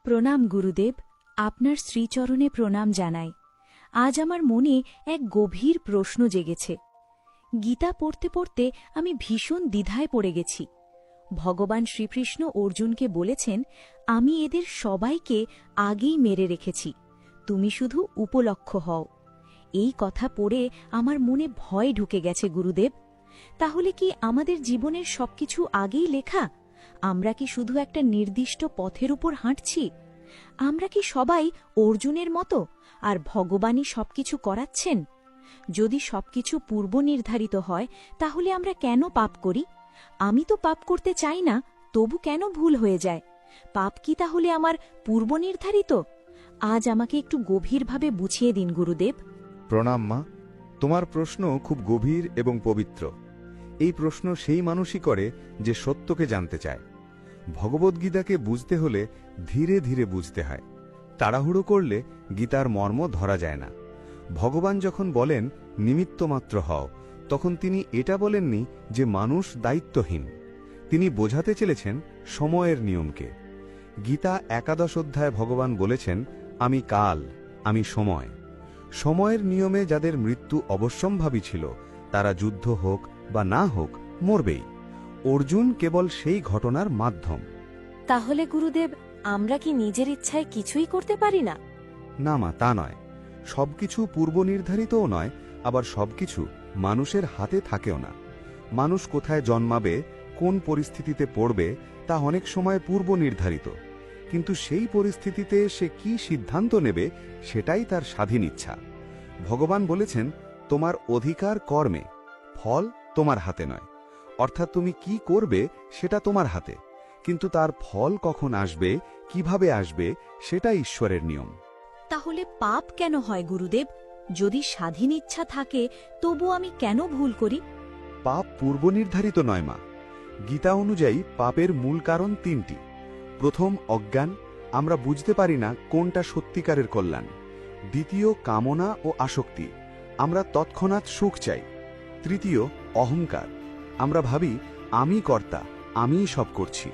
প্রণাম গুরুদেব, আপনার শ্রীচরণে প্রণাম জানাই। আজ আমার মনে এক গভীর প্রশ্ন জেগেছে। গীতা পড়তে পড়তে আমি ভীষণ দ্বিধায় পড়ে গেছি। ভগবান শ্রীকৃষ্ণ অর্জুনকে বলেছেন, আমি এদের সবাইকে আগেই মেরে রেখেছি, তুমি শুধু উপলক্ষ হও। এই কথা পড়ে আমার মনে ভয় ঢুকে গেছে গুরুদেব। তাহলে কি আমাদের জীবনের সবকিছু আগেই লেখা? আমরা কি শুধু একটা নির্দিষ্ট পথের উপর হাঁটছি? আমরা কি সবাই অর্জুনের মতো, আর ভগবানই সবকিছু করাচ্ছেন? যদি সবকিছু পূর্বনির্ধারিত হয়, তাহলে আমরা কেন পাপ করি? আমি তো পাপ করতে চাই না, তবু কেন ভুল হয়ে যায়? পাপ কি তাহলে আমার পূর্বনির্ধারিত? আজ আমাকে একটু গভীরভাবে বুঝিয়ে দিন গুরুদেব। প্রণাম মা, তোমার প্রশ্ন খুব গভীর এবং পবিত্র। এই প্রশ্ন সেই মানুষই করে যে সত্যকে জানতে চায়। ভগবদ্গীতাকে বুঝতে হলে ধীরে ধীরে বুঝতে হয়। তাড়াহুড়ো করলে গীতার মর্ম ধরা যায় না। ভগবান যখন বলেন নিমিত্তমাত্র হও, তখন তিনি এটা বলেননি যে মানুষ দায়িত্বহীন। তিনি বোঝাতে চলেছেন সময়ের নিয়মকে। গীতা ১১ অধ্যায়ে ভগবান বলেছেন, আমি কাল, আমি সময়। সময়ের নিয়মে যাদের মৃত্যু অবশ্যম্ভাবী ছিল, তারা যুদ্ধ হোক বা না হোক মরবেই। অর্জুন কেবল সেই ঘটনার মাধ্যম। তাহলে গুরুদেব, আমরা কি নিজের ইচ্ছায় কিছুই করতে পারি না? না মা, তা নয়। সবকিছু পূর্বনির্ধারিতও নয়, আবার সবকিছু মানুষের হাতে থাকেও না। মানুষ কোথায় জন্মাবে, কোন পরিস্থিতিতে পড়বে, তা অনেক সময় পূর্বনির্ধারিত। কিন্তু সেই পরিস্থিতিতে সে কি সিদ্ধান্ত নেবে, সেটাই তার স্বাধীন ইচ্ছা। ভগবান বলেছেন, তোমার অধিকার কর্মে, ফল তোমার হাতে নয়। অর্থাৎ তুমি কি করবে সেটা তোমার হাতে, কিন্তু তার ফল কখন আসবে, কিভাবে আসবে, সেটা ঈশ্বরের নিয়ম। তাহলে পাপ কেন হয় গুরুদেব? যদি স্বাধীন ইচ্ছা থাকে, তবু আমি কেন ভুল করি? পাপ পূর্বনির্ধারিত নয় মা। গীতা অনুযায়ী পাপের মূল কারণ ৩টি। প্রথম, অজ্ঞান, আমরা বুঝতে পারি না কোনটা সত্যিকারের কল্যাণ। দ্বিতীয়, কামনা ও আসক্তি, আমরা তৎক্ষণাৎ সুখ চাই। তৃতীয়, অহংকার, আমরা ভাবি আমি কর্তা, আমিই সব করছি।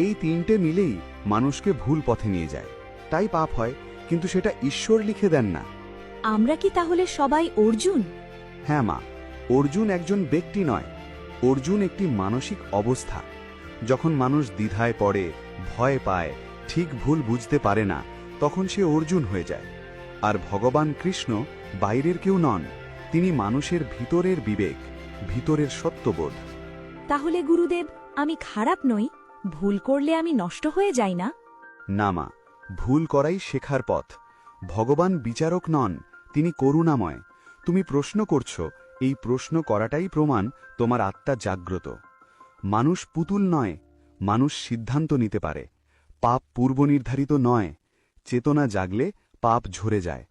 এই ৩টে মিলেই মানুষকে ভুল পথে নিয়ে যায়। তাই পাপ হয়, কিন্তু সেটা ঈশ্বর লিখে দেন না। আমরা কি তাহলে সবাই অর্জুন? হ্যাঁ মা, অর্জুন একজন ব্যক্তি নয়, অর্জুন একটি মানসিক অবস্থা। যখন মানুষ দ্বিধায় পড়ে, ভয় পায়, ঠিক ভুল বুঝতে পারে না, তখন সে অর্জুন হয়ে যায়। আর ভগবান কৃষ্ণ বাইরের কেউ নন, তিনি মানুষের ভিতরের বিবেক, ভিতরের সত্যবোধ। তাহলে গুরুদেব, আমি খারাপ নই? ভুল করলে আমি নষ্ট হয়ে যাই না? না মা, ভুল করাই শেখার পথ। ভগবান বিচারক নন, তিনি করুণাময়। তুমি প্রশ্ন করছো, এই প্রশ্ন করাটাই প্রমাণ তোমার আত্মা জাগ্রত। মানুষ পুতুল নয়, মানুষ সিদ্ধান্ত নিতে পারে। পাপ পূর্বনির্ধারিত নয়, চেতনা জাগলে পাপ ঝরে যায়।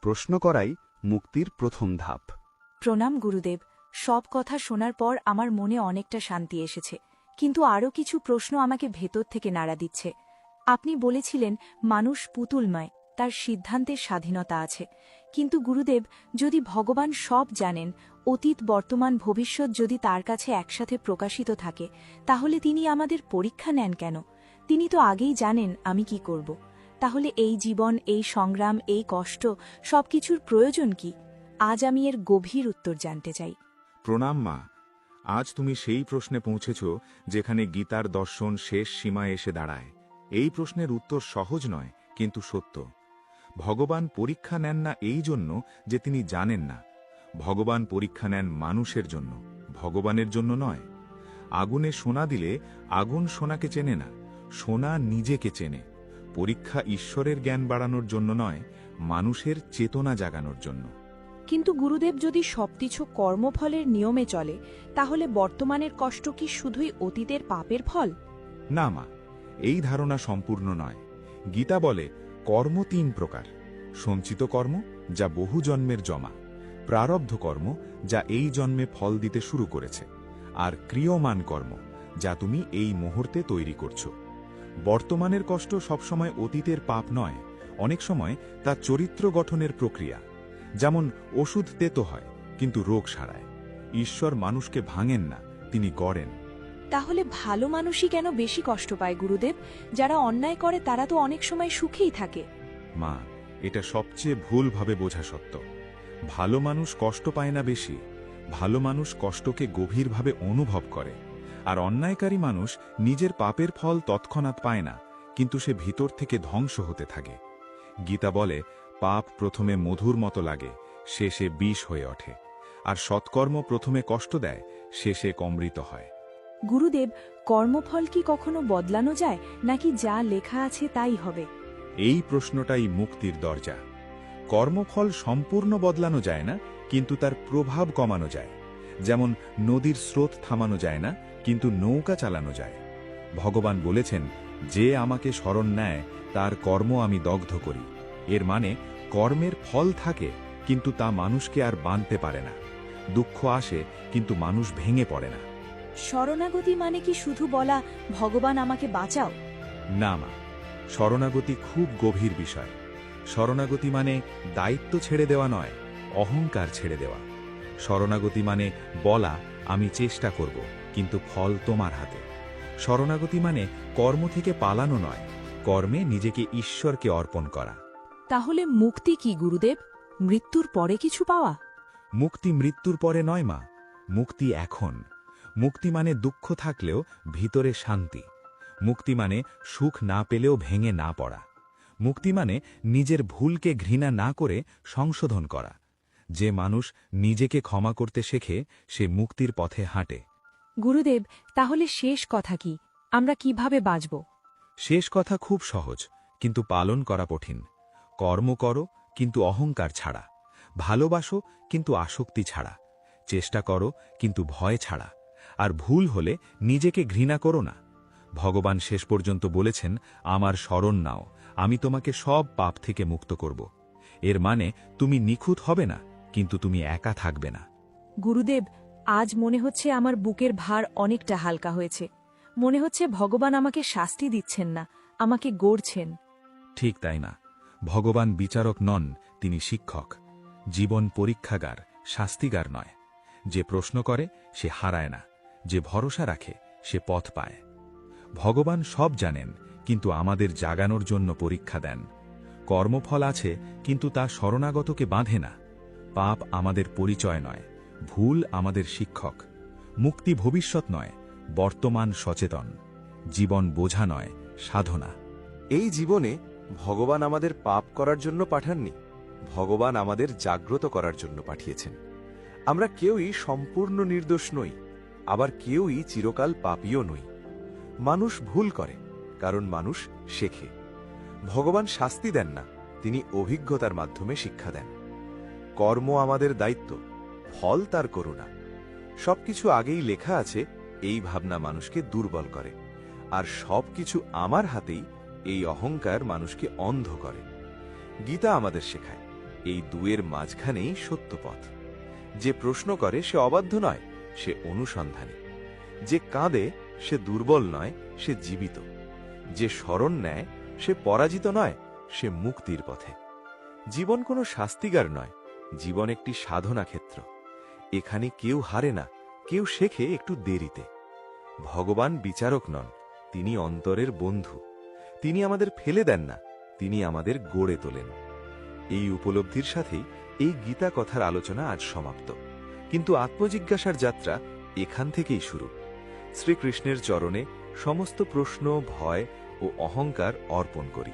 প্রশ্ন করাই মুক্তির প্রথম ধাপ। প্রণাম গুরুদেব, সব কথা শোনার পর আমার মনে অনেকটা শান্তি এসেছে, কিন্তু আরও কিছু প্রশ্ন আমাকে ভেতর থেকে নাড়া দিচ্ছে। আপনি বলেছিলেন মানুষ পুতুলময়, তার সিদ্ধান্তের স্বাধীনতা আছে। কিন্তু গুরুদেব, যদি ভগবান সব জানেন, অতীত, বর্তমান, ভবিষ্যৎ যদি তার কাছে একসাথে প্রকাশিত থাকে, তাহলে তিনি আমাদের পরীক্ষা নেন কেন? তিনি তো আগেই জানেন আমি কি করব। তাহলে এই জীবন, এই সংগ্রাম, এই কষ্ট, সবকিছুর প্রয়োজন কি? আজ আমি এর গভীর উত্তর জানতে চাই। প্রণাম মা, আজ তুমি সেই প্রশ্নে পৌঁছেছ যেখানে গীতার দর্শন শেষ সীমায় এসে দাঁড়ায়। এই প্রশ্নের উত্তর সহজ নয়, কিন্তু সত্য। ভগবান পরীক্ষা নেন না এই জন্য যে তিনি জানেন না। ভগবান পরীক্ষা নেন মানুষের জন্য, ভগবানের জন্য নয়। আগুনে সোনা দিলে আগুন সোনাকে চেনে না, সোনা নিজেকে চেনে। পরীক্ষা ঈশ্বরের জ্ঞান বাড়ানোর জন্য নয়, মানুষের চেতনা জাগানোর জন্য। কিন্তু গুরুদেব, যদি সবকিছু কর্মফলের নিয়মে চলে, তাহলে বর্তমানের কষ্ট কি শুধুই অতীতের পাপের ফল? না মা, এই ধারণা সম্পূর্ণ নয়। গীতা বলে কর্ম ৩ প্রকার: সঞ্চিত কর্ম, যা বহু জন্মের জমা; প্রারব্ধ কর্ম, যা এই জন্মে ফল দিতে শুরু করেছে; আর ক্রিয়মান কর্ম, যা তুমি এই মুহূর্তে তৈরি করছ। বর্তমানের কষ্ট সবসময় অতীতের পাপ নয়, অনেক সময় তা চরিত্র গঠনের প্রক্রিয়া। যেমন ওষুধ তেতো হয়, কিন্তু রোগ সারায়। ঈশ্বর মানুষকে ভাঙেন না, তিনি গড়েন। তাহলে ভালো মানুষই কেন বেশি কষ্ট পায় গুরুদেব? যারা অন্যায় করে তারা তো অনেক সময় সুখেই থাকে। মা, এটা সবচেয়ে ভুলভাবে বোঝা সত্য। ভালো মানুষ কষ্ট পায় না বেশি, ভালো মানুষ কষ্টকে গভীরভাবে অনুভব করে। আর অন্যায়কারী মানুষ নিজের পাপের ফল তৎক্ষণাৎ পায় না, কিন্তু সে ভিতর থেকে ধ্বংস হতে থাকে। গীতা বলে, পাপ প্রথমে মধুর মতো লাগে, শেষে বিষ হয়ে ওঠে। আর সৎকর্ম প্রথমে কষ্ট দেয়, শেষে অমৃত হয়। গুরুদেব, কর্মফল কি কখনো বদলানো যায়, নাকি যা লেখা আছে তাই হবে? এই প্রশ্নটাই মুক্তির দরজা। কর্মফল সম্পূর্ণ বদলানো যায় না, কিন্তু তার প্রভাব কমানো যায়। যেমন নদীর স্রোত থামানো যায় না, কিন্তু নৌকা চালানো যায়। ভগবান বলেছেন, যে আমাকে শরণ নেয় তার কর্ম আমি দগ্ধ করি। এর মানে কর্মের ফল থাকে, কিন্তু তা মানুষকে আর বাঁধতে পারে না। দুঃখ আসে, কিন্তু মানুষ ভেঙে পড়ে না। শরণাগতি মানে কি শুধু বলা, ভগবান আমাকে বাঁচাও? না মা, শরণাগতি খুব গভীর বিষয়। শরণাগতি মানে দায়িত্ব ছেড়ে দেওয়া নয়, অহংকার ছেড়ে দেওয়া। শরণাগতি মানে বলা, আমি চেষ্টা করব, কিন্তু ফল তোমার হাতে। শরণাগতি মানে কর্ম থেকে পালানো নয়, কর্মে নিজেকে ঈশ্বরকে অর্পণ করা। তাহলে মুক্তি কি গুরুদেব? মৃত্যুর পরে কিছু পাওয়া? মুক্তি মৃত্যুর পরে নয় মা, মুক্তি এখন। মুক্তি মানে দুঃখ থাকলেও ভিতরে শান্তি। মুক্তি মানে সুখ না পেলেও ভেঙে না পড়া। মুক্তি মানে নিজের ভুলকে ঘৃণা না করে সংশোধন করা। যে মানুষ নিজেকে ক্ষমা করতে শেখে, সে মুক্তির পথে হাঁটে। গুরুদেব, তাহলে শেষ কথা কি? আমরা কিভাবে বাঁচব? শেষ কথা খুব সহজ, কিন্তু পালন করা কঠিন। কর্ম করো, কিন্তু অহংকার ছাড়া। ভালোবাসো, কিন্তু আসক্তি ছাড়া। চেষ্টা করো, কিন্তু ভয় ছাড়া। আর ভুল হলে নিজেকে ঘৃণা করো না। ভগবান শেষ পর্যন্ত বলেছেন, আমার শরণ নাও, আমি তোমাকে সব পাপ থেকে মুক্ত করব। এর মানে তুমি নিখুঁত হবে না, কিন্তু তুমি একা থাকবে না। গুরুদেব, আজ মনে হচ্ছে আমার বুকের ভার অনেকটা হালকা হয়েছে। মনে হচ্ছে ভগবান আমাকে শাস্তি দিচ্ছেন না, আমাকে গড়ছেন। ঠিক তাই না। ভগবান বিচারক নন, তিনি শিক্ষক। জীবন পরীক্ষাগার, শাস্তিগার নয়। যে প্রশ্ন করে সে হারায় না, যে ভরসা রাখে সে পথ পায়। ভগবান সব জানেন, কিন্তু আমাদের জাগানোর জন্য পরীক্ষা দেন। কর্মফল আছে, কিন্তু তা শরণাগতকে বাঁধে না। পাপ আমাদের পরিচয় নয়, ভুল আমাদের শিক্ষক। মুক্তি ভবিষ্যৎ নয়, বর্তমান সচেতন। জীবন বোঝা নয়, সাধনা। এই জীবনে ভগবান আমাদের পাপ করার জন্য পাঠাননি, ভগবান আমাদের জাগ্রত করার জন্য পাঠিয়েছেন। আমরা কেউই সম্পূর্ণ নির্দোষ নই, আবার কেউই চিরকাল পাপীও নই। মানুষ ভুল করে, কারণ মানুষ শেখে। ভগবান শাস্তি দেন না, তিনি অভিজ্ঞতার মাধ্যমে শিক্ষা দেন। কর্ম আমাদের দায়িত্ব, ফল তার করুণা। সবকিছু আগেই লেখা আছে, এই ভাবনা মানুষকে দুর্বল করে। আর সবকিছু আমার হাতেই, এই অহংকার মানুষকে অন্ধ করে। গীতা আমাদের শেখায়, এই দুয়ের মাঝখানেই সত্য পথ। যে প্রশ্ন করে সে অবাধ্য নয়, সে অনুসন্ধানী। যে কাঁদে সে দুর্বল নয়, সে জীবিত। যে শরণ নেয় সে পরাজিত নয়, সে মুক্তির পথে। জীবন কোনো শাস্তিগার নয়, জীবন একটি সাধনা ক্ষেত্র। এখানে কেউ হারে না, কেউ শেখে একটু দেরিতে। ভগবান বিচারক নন, তিনি অন্তরের বন্ধু। তিনি আমাদের ফেলে দেন না, তিনি আমাদের গড়ে তোলেন। এই উপলব্ধির সাথেই এই গীতা কথার আলোচনা আজ সমাপ্ত। কিন্তু আত্মজিজ্ঞাসার যাত্রা এখান থেকেই শুরু। শ্রীকৃষ্ণের চরণে সমস্ত প্রশ্ন, ভয় ও অহংকার অর্পণ করি।